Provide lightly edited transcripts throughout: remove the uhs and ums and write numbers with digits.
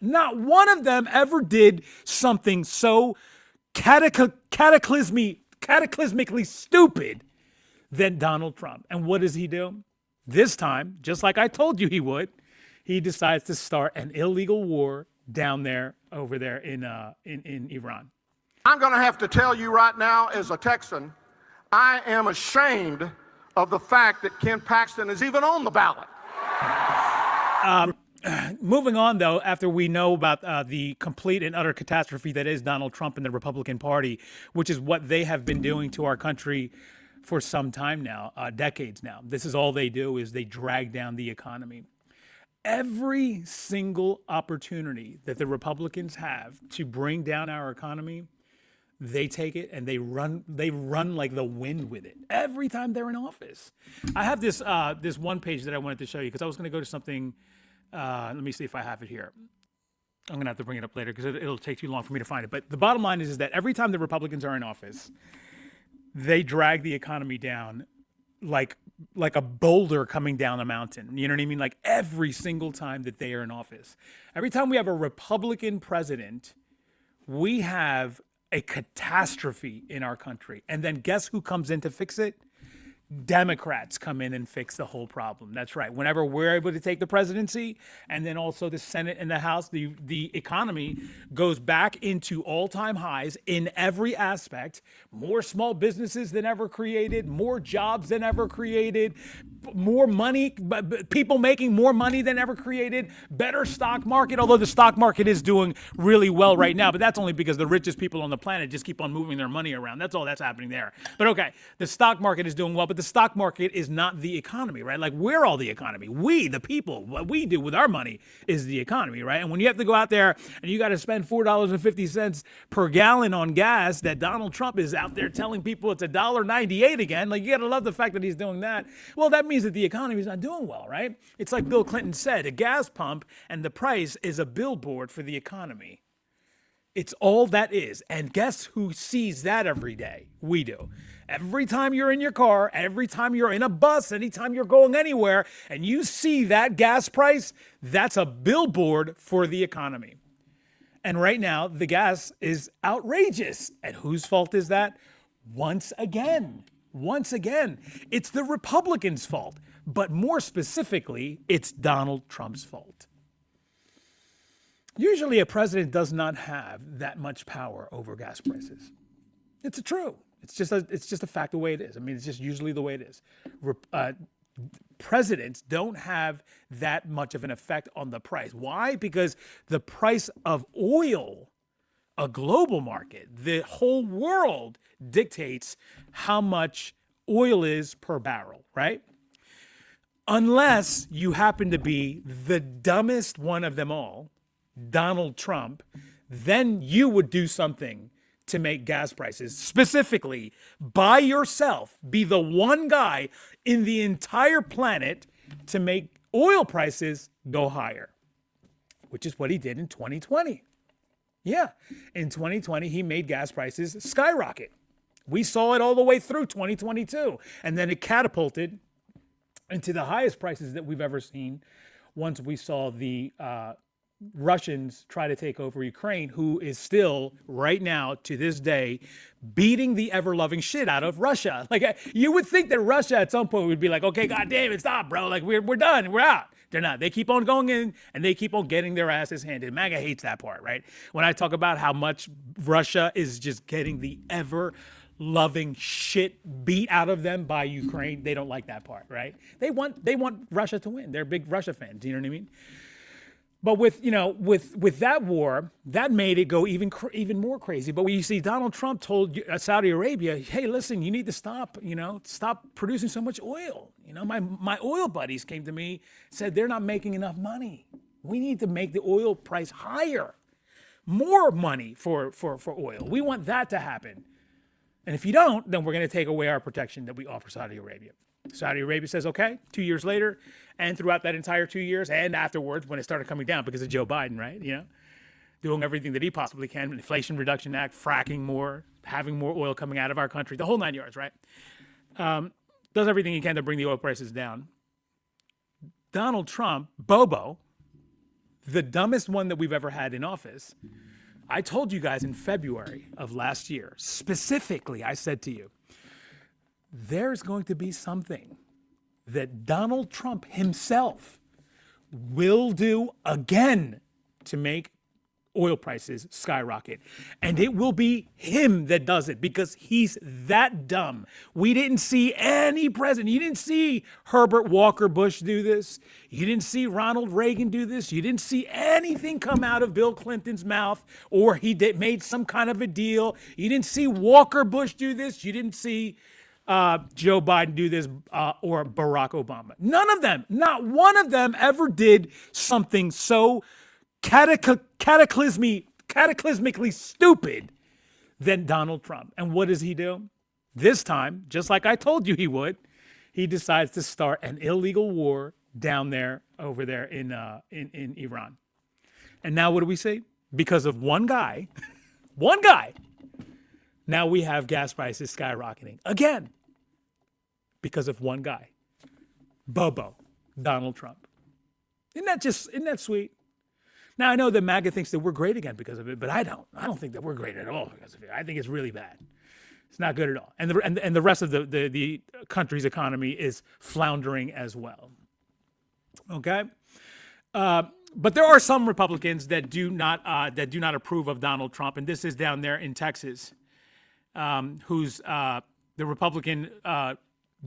Not one of them ever did something so cataclysmically stupid than Donald Trump. And what does he do? This time, just like I told you he would, he decides to start an illegal war down there, over there in Iran. I'm going to have to tell you right now, as a Texan, I am ashamed of the fact that Ken Paxton is even on the ballot. Moving on, though, after we know about the complete and utter catastrophe that is Donald Trump and the Republican Party, which is what they have been doing to our country for some time now, decades now. This is all they do, is they drag down the economy. Every single opportunity that the Republicans have to bring down our economy, they take it and they run like the wind with it every time they're in office. I have this one page that I wanted to show you because I was going to go to something. Let me see if I have it here. I'm going to have to bring it up later because it'll take too long for me to find it. But the bottom line is that every time the Republicans are in office, they drag the economy down like a boulder coming down a mountain. You know what I mean? Like every single time that they are in office. Every time we have a Republican president, we have a catastrophe in our country. And then guess who comes in to fix it? Democrats come in and fix the whole problem. That's right. Whenever we're able to take the presidency and then also the Senate and the House, the economy goes back into all-time highs in every aspect. More small businesses than ever created, more jobs than ever created, more money, people making more money than ever created, better stock market, although the stock market is doing really well right now, but that's only because the richest people on the planet just keep on moving their money around. That's all that's happening there. But okay, the stock market is doing well, but the stock market is not the economy, right? Like we're all the economy. We, the people, what we do with our money is the economy, right? And when you have to go out there and you got to spend $4.50 per gallon on gas that Donald Trump is out there telling people it's $1.98 again, like you got to love the fact that he's doing that. Well, that means that the economy is not doing well, right? It's like Bill Clinton said, a gas pump and the price is a billboard for the economy. It's all that is. And guess who sees that every day? We do. Every time you're in your car, every time you're in a bus, anytime you're going anywhere, and you see that gas price, that's a billboard for the economy. And right now, the gas is outrageous. And whose fault is that? Once again, it's the Republicans' fault. But more specifically, it's Donald Trump's fault. Usually a president does not have that much power over gas prices. It's true. It's just a fact the way it is. I mean, it's just usually the way it is. Presidents don't have that much of an effect on the price. Why? Because the price of oil, a global market, the whole world dictates how much oil is per barrel, right? Unless you happen to be the dumbest one of them all, Donald Trump, then you would do something to make gas prices, specifically by yourself, be the one guy in the entire planet to make oil prices go higher, which is what he did in 2020. Yeah, in 2020, he made gas prices skyrocket. We saw it all the way through 2022, and then it catapulted into the highest prices that we've ever seen once we saw the Russians try to take over Ukraine, who is still, right now, to this day, beating the ever-loving shit out of Russia. Like, you would think that Russia at some point would be like, okay, God damn it, stop, bro. Like, we're done. We're out. They're not. They keep on going in, and they keep on getting their asses handed. MAGA hates that part, right? When I talk about how much Russia is just getting the ever-loving shit beat out of them by Ukraine, they don't like that part, right? They want Russia to win. They're big Russia fans. You know what I mean? But with that war, that made it go even more crazy. But when you see Donald Trump told Saudi Arabia, hey, listen, you need to stop producing so much oil. My oil buddies came to me, said they're not making enough money. We need to make the oil price higher, more money for oil. We want that to happen. And if you don't, then we're going to take away our protection that we offer Saudi Arabia. Saudi Arabia says, okay, 2 years later, and throughout that entire 2 years, and afterwards when it started coming down because of Joe Biden, right? Doing everything that he possibly can, Inflation Reduction Act, fracking more, having more oil coming out of our country, the whole 9 yards, right? Does everything he can to bring the oil prices down. Donald Trump, Bobo, the dumbest one that we've ever had in office. I told you guys in February of last year, specifically, I said to you, there's going to be something that Donald Trump himself will do again to make oil prices skyrocket. And it will be him that does it because he's that dumb. We didn't see any president. You didn't see Herbert Walker Bush do this. You didn't see Ronald Reagan do this. You didn't see anything come out of Bill Clinton's mouth or he made some kind of a deal. You didn't see Walker Bush do this. You didn't see Joe Biden do this or Barack Obama. None of them, not one of them ever did something so cataclysmically stupid than Donald Trump. And what does he do? This time, just like I told you he would, he decides to start an illegal war down there, over there in Iran. And now what do we see? Because of one guy, now we have gas prices skyrocketing again. Because of one guy, Bobo, Donald Trump. Isn't that sweet? Now, I know that MAGA thinks that we're great again because of it, but I don't. I don't think that we're great at all because of it. I think it's really bad. It's not good at all. And the rest of the country's economy is floundering as well. Okay? But there are some Republicans that do not approve of Donald Trump, and this is down there in Texas, who's the Republican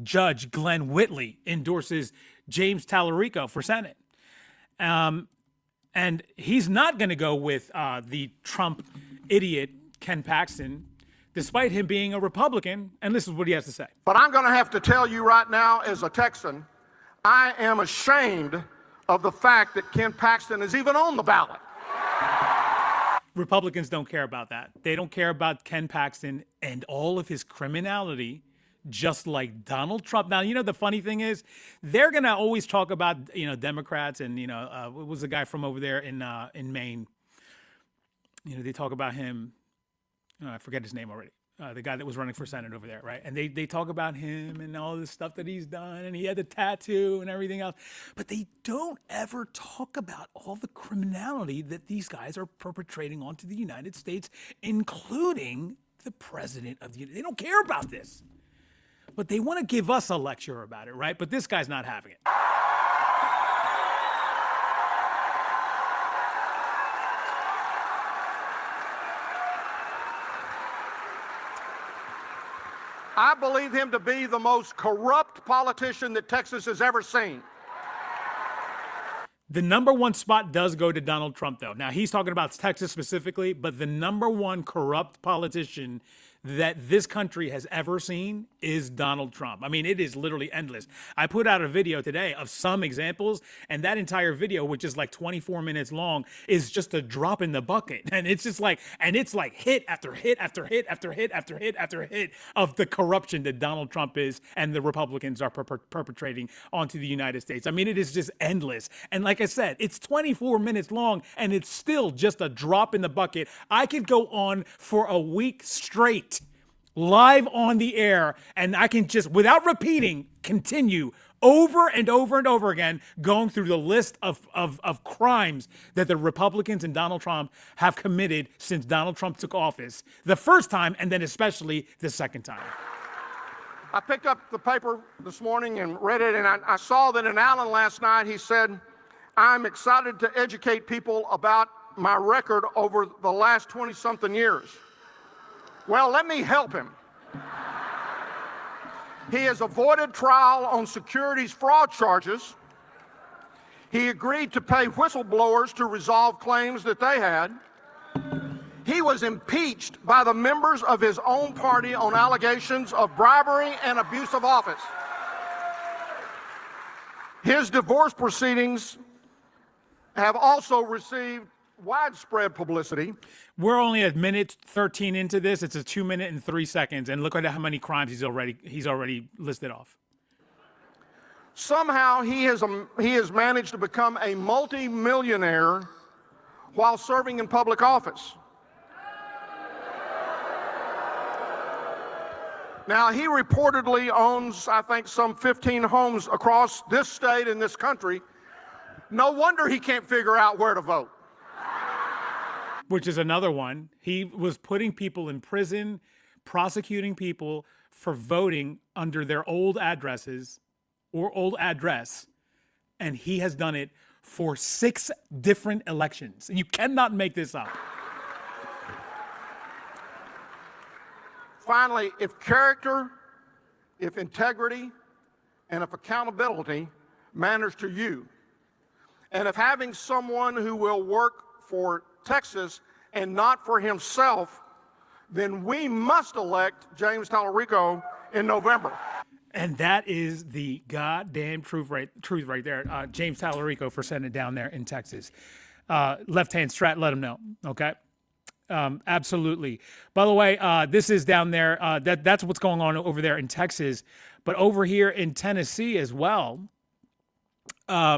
Judge Glenn Whitley endorses James Tallarico for Senate. And he's not going to go with the Trump idiot, Ken Paxton, despite him being a Republican. And this is what he has to say. But I'm going to have to tell you right now, as a Texan, I am ashamed of the fact that Ken Paxton is even on the ballot. Republicans don't care about that. They don't care about Ken Paxton and all of his criminality, just like Donald Trump. Now, you know, the funny thing is they're going to always talk about, Democrats and, what was the guy from over there in Maine? They talk about him. I forget his name already. The guy that was running for Senate over there, right? And they talk about him and all this stuff that he's done, and he had the tattoo and everything else. But they don't ever talk about all the criminality that these guys are perpetrating onto the United States, including the president of the United States. They don't care about this. But they want to give us a lecture about it, right? But this guy's not having it. I believe him to be the most corrupt politician that Texas has ever seen. The number one spot does go to Donald Trump, though. Now, he's talking about Texas specifically, but the number one corrupt politician that this country has ever seen is Donald Trump. I mean, it is literally endless. I put out a video today of some examples, and that entire video, which is like 24 minutes long, is just a drop in the bucket. And it's just like, hit after hit after hit after hit after hit after hit of the corruption that Donald Trump is and the Republicans are perpetrating onto the United States. I mean, it is just endless. And like I said, it's 24 minutes long, and it's still just a drop in the bucket. I could go on for a week straight live on the air, and I can just, without repeating, continue over and over and over again going through the list of crimes that the Republicans and Donald Trump have committed since Donald Trump took office the first time, and then especially the second time. I picked up the paper this morning and read it, and I saw that in Allen last night he said, I'm excited to educate people about my record over the last 20-something years. Well, let me help him. He has avoided trial on securities fraud charges. He agreed to pay whistleblowers to resolve claims that they had. He was impeached by the members of his own party on allegations of bribery and abuse of office. His divorce proceedings have also received widespread publicity. We're only a minute 13 into this. It's a 2 minute and 3 seconds, and look at how many crimes he's already listed off. Somehow he has managed to become a multi-millionaire while serving in public office. Now, he reportedly owns, I think, some 15 homes across this state and this country, No wonder he can't figure out where to vote. Which is another one. He was putting people in prison, prosecuting people for voting under their old addresses or old address. And he has done it for 6 different elections. You cannot make this up. Finally, if character, if integrity, and if accountability matters to you, and if having someone who will work for Texas and not for himself, then we must elect James Tallarico in November. And that is the goddamn truth right there. James Tallarico for sending it down there in Texas. Left-hand strat, let him know, okay? Absolutely. By the way, this is down there. That's what's going on over there in Texas. But over here in Tennessee as well,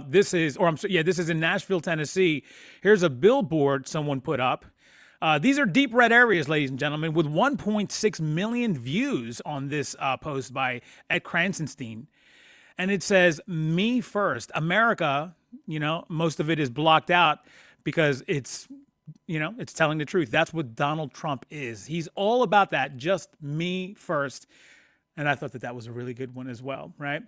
this is in Nashville, Tennessee. Here's a billboard someone put up. These are deep red areas, ladies and gentlemen, with 1.6 million views on this post by Ed Kranzenstein. And it says, "Me first." America, most of it is blocked out because it's telling the truth. That's what Donald Trump is. He's all about that, just me first. And I thought that was a really good one as well, right?